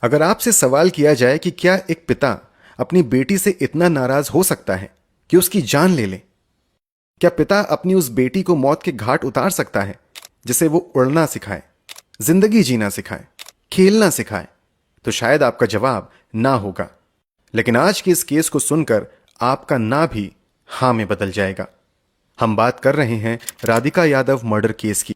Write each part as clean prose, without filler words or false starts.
अगर आपसे सवाल किया जाए कि क्या एक पिता अपनी बेटी से इतना नाराज हो सकता है कि उसकी जान ले ले, क्या पिता अपनी उस बेटी को मौत के घाट उतार सकता है जिसे वो उड़ना सिखाए, जिंदगी जीना सिखाए, खेलना सिखाए, तो शायद आपका जवाब ना होगा। लेकिन आज के इस केस को सुनकर आपका ना भी हां में बदल जाएगा। हम बात कर रहे हैं राधिका यादव मर्डर केस की।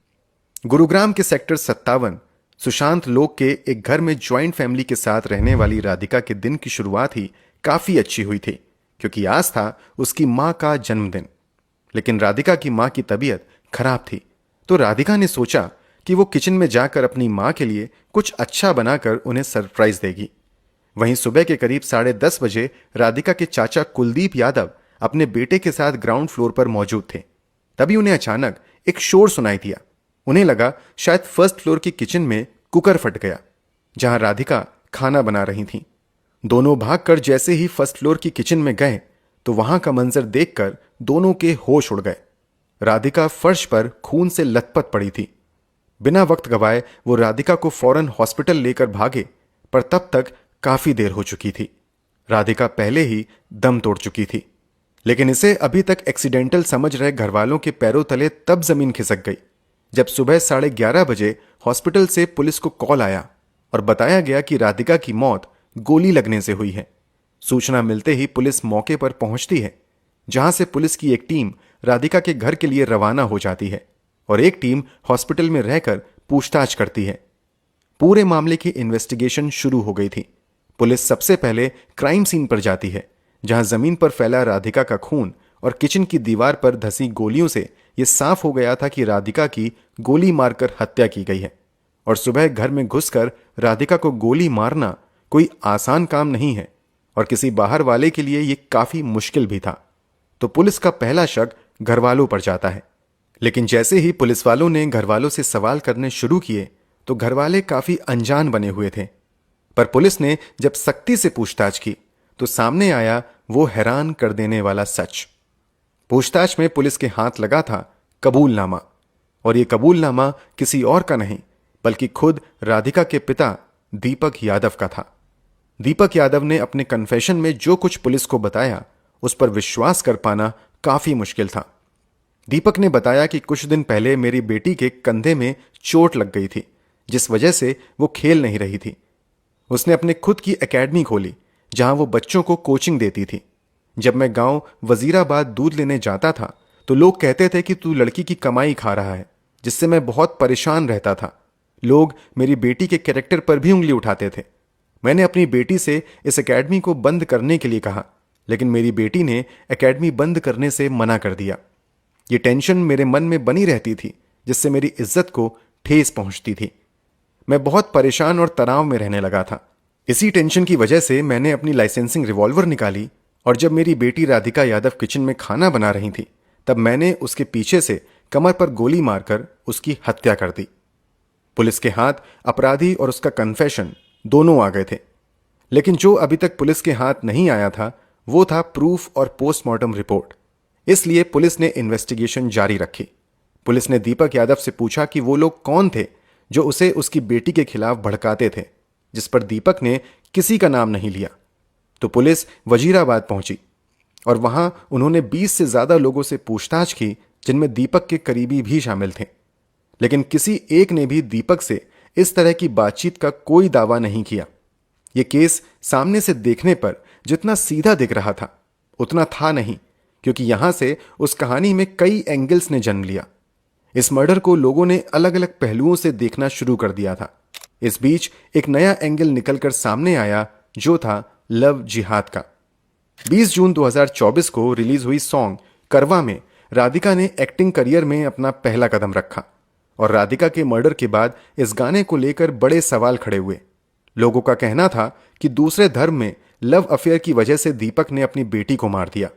गुरुग्राम के सेक्टर 57 सुशांत लोक के एक घर में ज्वाइंट फैमिली के साथ रहने वाली राधिका के दिन की शुरुआत ही काफी अच्छी हुई थी, क्योंकि आज था उसकी मां का जन्मदिन। लेकिन राधिका की मां की तबीयत खराब थी, तो राधिका ने सोचा कि वो किचन में जाकर अपनी मां के लिए कुछ अच्छा बनाकर उन्हें सरप्राइज देगी। वहीं सुबह के करीब 10:30 बजे राधिका के चाचा कुलदीप यादव अपने बेटे के साथ ग्राउंड फ्लोर पर मौजूद थे। तभी उन्हें अचानक एक शोर सुनाई दिया। उन्हें लगा शायद फर्स्ट फ्लोर की किचन में कुकर फट गया, जहां राधिका खाना बना रही थीं। दोनों भागकर जैसे ही फर्स्ट फ्लोर की किचन में गए तो वहां का मंजर देखकर दोनों के होश उड़ गए। राधिका फर्श पर खून से लथपथ पड़ी थी। बिना वक्त गवाए वो राधिका को फौरन हॉस्पिटल लेकर भागे, पर तब तक काफी देर हो चुकी थी। राधिका पहले ही दम तोड़ चुकी थी। लेकिन इसे अभी तक एक्सीडेंटल समझ रहे घरवालों के पैरों तले तब जमीन खिसक गई जब सुबह 11:30 बजे हॉस्पिटल से पुलिस को कॉल आया और बताया गया कि राधिका की मौत गोली लगने से हुई है। सूचना मिलते ही पुलिस मौके पर पहुंचती है, जहां से पुलिस की एक टीम राधिका के घर के लिए रवाना हो जाती है और एक टीम हॉस्पिटल में रहकर पूछताछ करती है। पूरे मामले की इन्वेस्टिगेशन शुरू हो गई थी। पुलिस सबसे पहले क्राइम सीन पर जाती है, जहां जमीन पर फैला राधिका का खून और किचन की दीवार पर धसी गोलियों से यह साफ हो गया था कि राधिका की गोली मारकर हत्या की गई है। और सुबह घर में घुसकर राधिका को गोली मारना कोई आसान काम नहीं है और किसी बाहर वाले के लिए यह काफी मुश्किल भी था। तो पुलिस का पहला शक घरवालों पर जाता है। लेकिन जैसे ही पुलिस वालों ने घरवालों से सवाल करने शुरू किए तो घरवाले काफी अनजान बने हुए थे। पर पुलिस ने जब सख्ती से पूछताछ की तो सामने आया वो हैरान कर देने वाला सच। पूछताछ में पुलिस के हाथ लगा था कबूलनामा, और यह कबूलनामा किसी और का नहीं बल्कि खुद राधिका के पिता दीपक यादव का था। दीपक यादव ने अपने कन्फेशन में जो कुछ पुलिस को बताया उस पर विश्वास कर पाना काफी मुश्किल था। दीपक ने बताया कि कुछ दिन पहले मेरी बेटी के कंधे में चोट लग गई थी, जिस वजह से वो खेल नहीं रही थी। उसने अपने खुद की एकेडमी खोली, जहां वो बच्चों को कोचिंग देती थी। जब मैं गांव वजीराबाद दूध लेने जाता था तो लोग कहते थे कि तू लड़की की कमाई खा रहा है, जिससे मैं बहुत परेशान रहता था। लोग मेरी बेटी के कैरेक्टर पर भी उंगली उठाते थे। मैंने अपनी बेटी से इस एकेडमी को बंद करने के लिए कहा, लेकिन मेरी बेटी ने एकेडमी बंद करने से मना कर दिया। ये टेंशन मेरे मन में बनी रहती थी, जिससे मेरी इज्जत को ठेस पहुंचती थी। मैं बहुत परेशान और तनाव में रहने लगा था। इसी टेंशन की वजह से मैंने अपनी लाइसेंसिंग रिवॉल्वर निकाली और जब मेरी बेटी राधिका यादव किचन में खाना बना रही थी तब मैंने उसके पीछे से कमर पर गोली मारकर उसकी हत्या कर दी। पुलिस के हाथ अपराधी और उसका कन्फेशन दोनों आ गए थे, लेकिन जो अभी तक पुलिस के हाथ नहीं आया था वो था प्रूफ और पोस्टमार्टम रिपोर्ट। इसलिए पुलिस ने इन्वेस्टिगेशन जारी रखी। पुलिस ने दीपक यादव से पूछा कि वो लोग कौन थे जो उसे उसकी बेटी के खिलाफ भड़काते थे, जिस पर दीपक ने किसी का नाम नहीं लिया। तो पुलिस वजीराबाद पहुंची और वहां उन्होंने 20 से ज्यादा लोगों से पूछताछ की, जिनमें दीपक के करीबी भी शामिल थे। लेकिन किसी एक ने भी दीपक से इस तरह की बातचीत का कोई दावा नहीं किया। यह केस सामने से देखने पर जितना सीधा दिख रहा था उतना था नहीं, क्योंकि यहां से उस कहानी में कई एंगल्स ने जन्म लिया। इस मर्डर को लोगों ने अलग अलग पहलुओं से देखना शुरू कर दिया था। इस बीच एक नया एंगल निकलकर सामने आया, जो था लव जिहाद का। 20 जून 2024 को रिलीज हुई सॉन्ग करवा में राधिका ने एक्टिंग करियर में अपना पहला कदम रखा और राधिका के मर्डर के बाद इस गाने को लेकर बड़े सवाल खड़े हुए। लोगों का कहना था कि दूसरे धर्म में लव अफेयर की वजह से दीपक ने अपनी बेटी को मार दिया।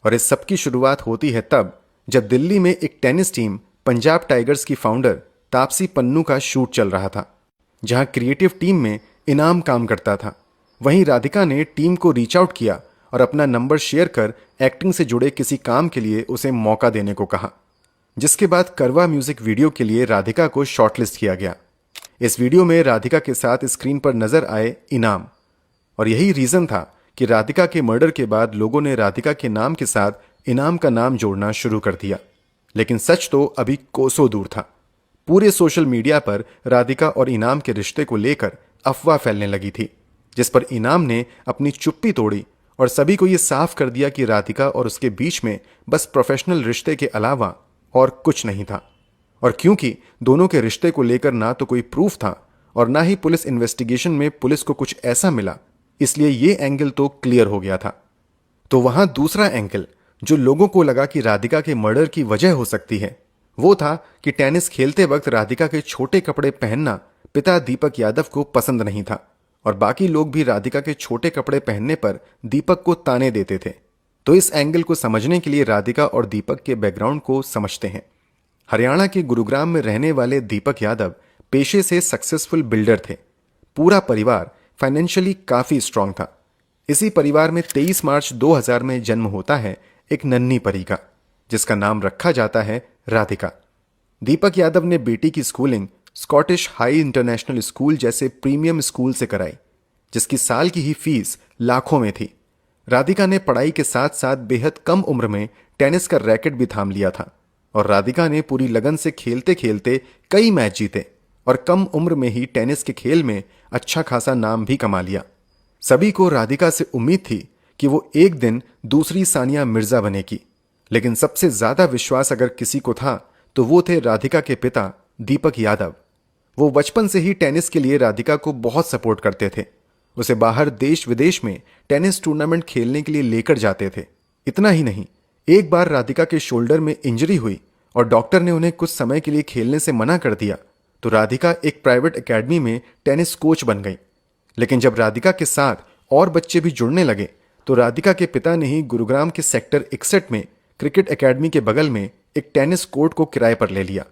और इस सब की शुरुआत होती है तब जब दिल्ली में एक टेनिस टीम पंजाब टाइगर्स की फाउंडर तापसी पन्नू का शूट चल रहा था, जहां क्रिएटिव टीम में इनाम काम करता था। वहीं राधिका ने टीम को रीच आउट किया और अपना नंबर शेयर कर एक्टिंग से जुड़े किसी काम के लिए उसे मौका देने को कहा, जिसके बाद करवा म्यूजिक वीडियो के लिए राधिका को शॉर्टलिस्ट किया गया। इस वीडियो में राधिका के साथ स्क्रीन पर नजर आए इनाम, और यही रीजन था कि राधिका के मर्डर के बाद लोगों ने राधिका के नाम के साथ इनाम का नाम जोड़ना शुरू कर दिया। लेकिन सच तो अभी कोसों दूर था। पूरे सोशल मीडिया पर राधिका और इनाम के रिश्ते को लेकर अफवाह फैलने लगी थी, जिस पर इनाम ने अपनी चुप्पी तोड़ी और सभी को यह साफ कर दिया कि राधिका और उसके बीच में बस प्रोफेशनल रिश्ते के अलावा और कुछ नहीं था। और क्योंकि दोनों के रिश्ते को लेकर ना तो कोई प्रूफ था और ना ही पुलिस इन्वेस्टिगेशन में पुलिस को कुछ ऐसा मिला, इसलिए यह एंगल तो क्लियर हो गया था। तो वहां दूसरा एंगल जो लोगों को लगा कि राधिका के मर्डर की वजह हो सकती है, वो था कि टेनिस खेलते वक्त राधिका के छोटे कपड़े पहनना पिता दीपक यादव को पसंद नहीं था और बाकी लोग भी राधिका के छोटे कपड़े पहनने पर दीपक को ताने देते थे। तो इस एंगल को समझने के लिए राधिका और दीपक के बैकग्राउंड को समझते हैं। हरियाणा के गुरुग्राम में रहने वाले दीपक यादव पेशे से सक्सेसफुल बिल्डर थे। पूरा परिवार फाइनेंशियली काफी स्ट्रांग था। इसी परिवार में 23 मार्च 2000 में जन्म होता है एक नन्ही परी का, जिसका नाम रखा जाता है राधिका। दीपक यादव ने बेटी की schooling Scottish high international school जैसे प्रीमियम स्कूल से कराई, जिसकी साल की ही फीस लाखों में थी। राधिका ने पढ़ाई के साथ साथ बेहद कम उम्र में टेनिस का रैकेट भी थाम लिया था और राधिका ने पूरी लगन से खेलते खेलते कई मैच जीते और कम उम्र में ही टेनिस के खेल में अच्छा खासा नाम भी कमा लिया। सभी को राधिका से उम्मीद थी कि वो एक दिन दूसरी सानिया मिर्जा बनेगी, लेकिन सबसे ज्यादा विश्वास अगर किसी को था तो वो थे राधिका के पिता दीपक यादव। वो बचपन से ही टेनिस के लिए राधिका को बहुत सपोर्ट करते थे। उसे बाहर देश विदेश में टेनिस टूर्नामेंट खेलने के लिए लेकर जाते थे। इतना ही नहीं, एक बार राधिका के शोल्डर में इंजरी हुई और डॉक्टर ने उन्हें कुछ समय के लिए खेलने से मना कर दिया, तो राधिका एक प्राइवेट एकेडमी में टेनिस कोच बन गई। लेकिन जब राधिका के साथ और बच्चे भी जुड़ने लगे तो राधिका के पिता ने ही गुरुग्राम के सेक्टर 61 में क्रिकेट एकेडमी के बगल में एक टेनिस कोर्ट को किराए पर ले लिया।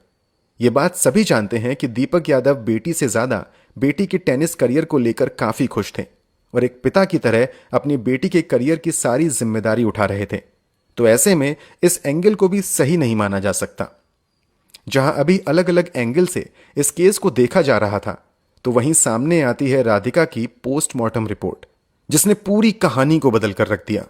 ये बात सभी जानते हैं कि दीपक यादव बेटी से ज्यादा बेटी के टेनिस करियर को लेकर काफी खुश थे और एक पिता की तरह अपनी बेटी के करियर की सारी जिम्मेदारी उठा रहे थे। तो ऐसे में इस एंगल को भी सही नहीं माना जा सकता। जहां अभी अलग अलग एंगल से इस केस को देखा जा रहा था, तो वहीं सामने आती है राधिका की पोस्टमार्टम रिपोर्ट, जिसने पूरी कहानी को बदल कर रख दिया।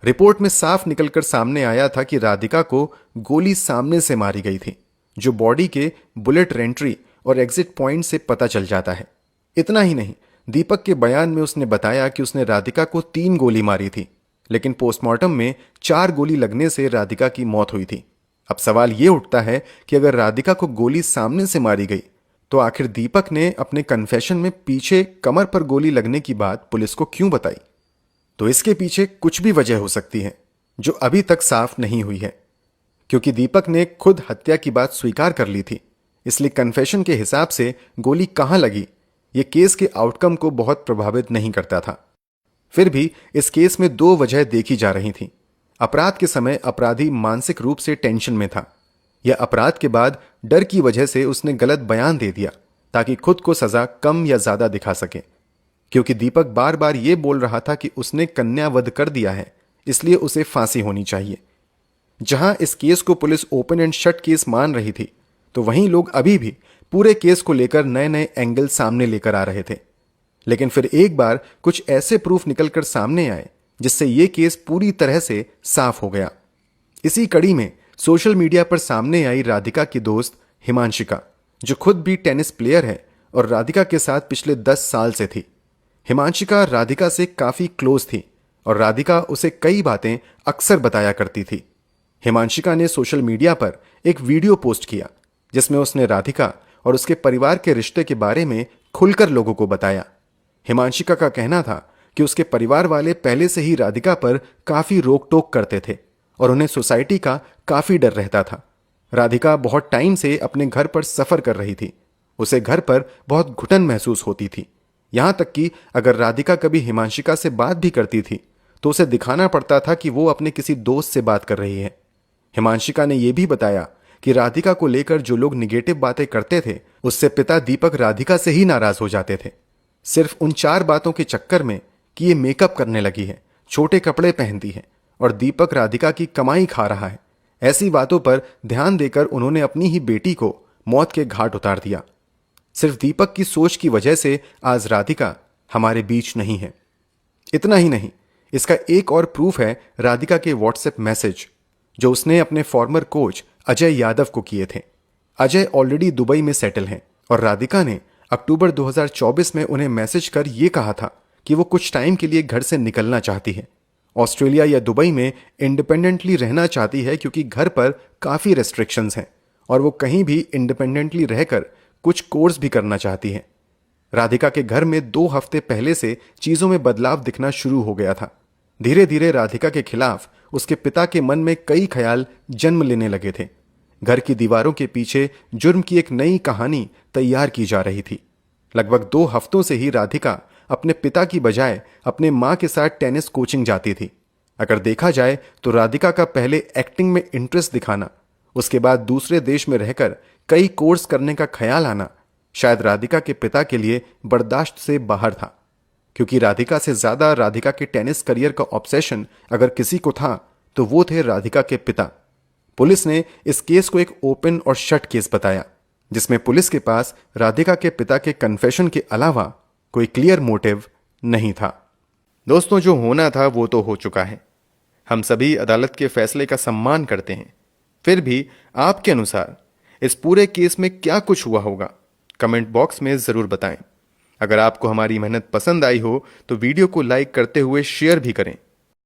रिपोर्ट में साफ निकलकर सामने आया था कि राधिका को गोली सामने से मारी गई थी, जो बॉडी के बुलेट रेंट्री और एग्जिट पॉइंट से पता चल जाता है। इतना ही नहीं, दीपक के बयान में उसने बताया कि उसने राधिका को 3 गोली मारी थी, लेकिन पोस्टमार्टम में 4 गोली लगने से राधिका की मौत हुई थी। अब सवाल यह उठता है कि अगर राधिका को गोली सामने से मारी गई तो आखिर दीपक ने अपने कन्फेशन में पीछे कमर पर गोली लगने की बात पुलिस को क्यों बताई? तो इसके पीछे कुछ भी वजह हो सकती है जो अभी तक साफ नहीं हुई है, क्योंकि दीपक ने खुद हत्या की बात स्वीकार कर ली थी। इसलिए कन्फेशन के हिसाब से गोली कहां लगी यह केस के आउटकम को बहुत प्रभावित नहीं करता था। फिर भी इस केस में 2 वजह देखी जा रही थी। अपराध के समय अपराधी मानसिक रूप से टेंशन में था, या अपराध के बाद डर की वजह से उसने गलत बयान दे दिया ताकि खुद को सजा कम या ज्यादा दिखा सके। क्योंकि दीपक बार बार यह बोल रहा था कि उसने कन्यावध कर दिया है, इसलिए उसे फांसी होनी चाहिए। जहां इस केस को police open and shut case मान रही थी, तो वहीं लोग अभी भी पूरे केस को लेकर नए नए एंगल सामने लेकर आ रहे थे। लेकिन फिर एक बार कुछ ऐसे प्रूफ निकलकर सामने आए जिससे यह केस पूरी तरह से साफ हो गया। इसी कड़ी में सोशल मीडिया पर सामने आई राधिका की दोस्त हिमांशिका, जो खुद भी टेनिस प्लेयर है और राधिका के साथ पिछले 10 साल से थी। हिमांशिका राधिका से काफी क्लोज थी और राधिका उसे कई बातें अक्सर बताया करती थी। हिमांशिका ने सोशल मीडिया पर एक वीडियो पोस्ट किया जिसमें उसने राधिका और उसके परिवार के रिश्ते के बारे में खुलकर लोगों को बताया। हिमांशिका का कहना था कि उसके परिवार वाले पहले से ही राधिका पर काफी रोक टोक करते थे और उन्हें सोसाइटी का काफी डर रहता था। राधिका बहुत टाइम से अपने घर पर सफर कर रही थी। उसे घर पर बहुत घुटन महसूस होती थी। यहां तक कि अगर राधिका कभी हिमांशिका से बात भी करती थी तो उसे दिखाना पड़ता था कि वो अपने किसी दोस्त से बात कर रही है। हिमांशिका ने यह भी बताया कि राधिका को लेकर जो लोग निगेटिव बातें करते थे, उससे पिता दीपक राधिका से ही नाराज हो जाते थे। सिर्फ उन 4 बातों के चक्कर में कि ये मेकअप करने लगी है, छोटे कपड़े पहनती है और दीपक राधिका की कमाई खा रहा है, ऐसी बातों पर ध्यान देकर उन्होंने अपनी ही बेटी को मौत के घाट उतार दिया। सिर्फ दीपक की सोच की वजह से आज राधिका हमारे बीच नहीं है। इतना ही नहीं, इसका एक और प्रूफ है राधिका के व्हाट्सएप मैसेज जो उसने अपने फॉर्मर कोच अजय यादव को किए थे। अजय ऑलरेडी दुबई में सेटल हैं और राधिका ने अक्टूबर 2024 में उन्हें मैसेज कर यह कहा था कि वो कुछ टाइम के लिए घर से निकलना चाहती है, ऑस्ट्रेलिया या दुबई में इंडिपेंडेंटली रहना चाहती है क्योंकि घर पर काफ़ी रेस्ट्रिक्शंस हैं और वो कहीं भी इंडिपेंडेंटली रहकर कुछ कोर्स भी करना चाहती है। राधिका के घर में 2 हफ्ते पहले से चीज़ों में बदलाव दिखना शुरू हो गया था। धीरे धीरे राधिका के खिलाफ उसके पिता के मन में कई ख्याल जन्म लेने लगे थे। घर की दीवारों के पीछे जुर्म की एक नई कहानी तैयार की जा रही थी। लगभग 2 हफ्तों से ही राधिका अपने पिता की बजाय अपने मां के साथ टेनिस कोचिंग जाती थी। अगर देखा जाए तो राधिका का पहले एक्टिंग में इंटरेस्ट दिखाना, उसके बाद दूसरे देश में रहकर कई कोर्स करने का ख्याल आना शायद राधिका के पिता के लिए बर्दाश्त से बाहर था, क्योंकि राधिका से ज्यादा राधिका के टेनिस करियर का ऑब्सेशन अगर किसी को था तो वो थे राधिका के पिता। पुलिस ने इस केस को एक ओपन और शट केस बताया, जिसमें पुलिस के पास राधिका के पिता के कन्फेशन के अलावा कोई क्लियर मोटिव नहीं था। दोस्तों, जो होना था वो तो हो चुका है। हम सभी अदालत के फैसले का सम्मान करते हैं। फिर भी आपके अनुसार इस पूरे केस में क्या कुछ हुआ होगा, कमेंट बॉक्स में जरूर बताएं। अगर आपको हमारी मेहनत पसंद आई हो तो वीडियो को लाइक करते हुए शेयर भी करें।